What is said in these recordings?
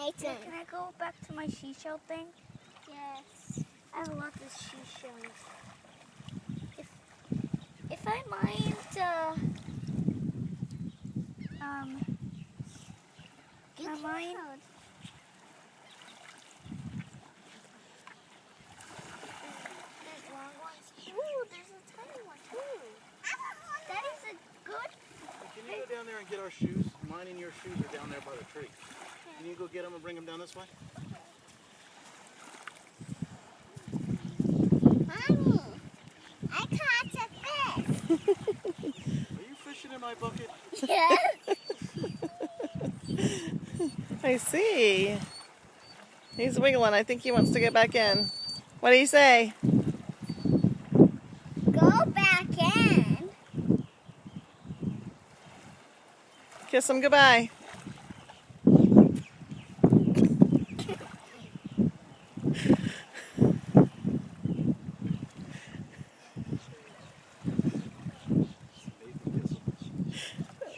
Nathan. Can I go back to my seashell thing? Yes. I have a lot of seashells. If I mind, You I mind. There's long ones. Ooh, there's a tiny one too. That is a good. Can you go down there and get our shoes? Mine and your shoes are down there by the tree. Can you go get them and bring them down this way? Mommy, I caught a fish. Are you fishing in my bucket? Yes. I see. He's wiggling. I think he wants to get back in. What do you say? Go back in. Kiss him goodbye.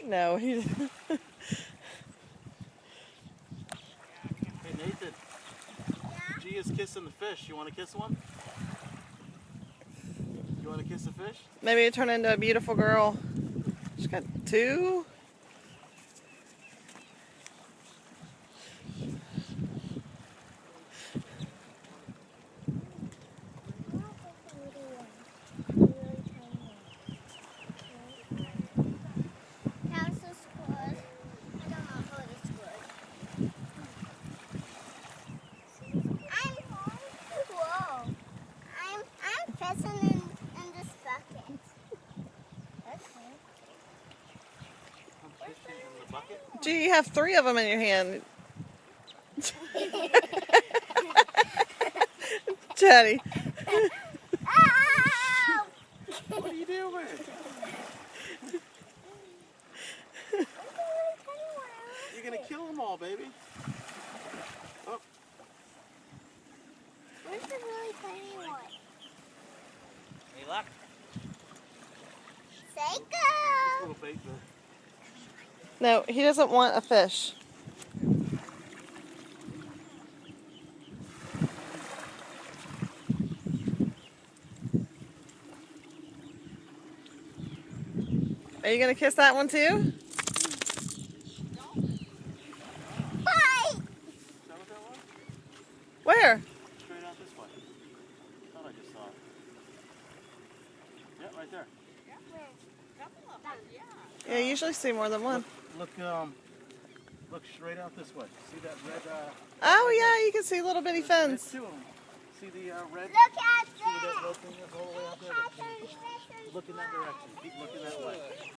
No, he didn't. Hey Nathan, G is kissing the fish. You want to kiss one? You want to kiss the fish? Maybe it turned into a beautiful girl. She's got two. How's the squid? I don't know how to squid. Whoa. I'm fishing in this bucket. Okay. I'm fishing in the bucket. Gee, you have three of them in your hand. Chatty. Oh! What are you doing? You're gonna kill them all, baby. Oh, Where's the really tiny one? hey, look. Say go! Little bait there. No, he doesn't want a fish. Are you going to kiss that one too? Bye! Is that what that was? Where? Straight out this way. Thought I just saw it. Yeah, right there. Yeah, you usually see more than one. Look, look straight out this way. See that red, Oh yeah, you can see little bitty there's fins. two of them. See the red? Look at See where that this! little thing is all the way out there? Look at this! Look in that direction. Keep looking that way.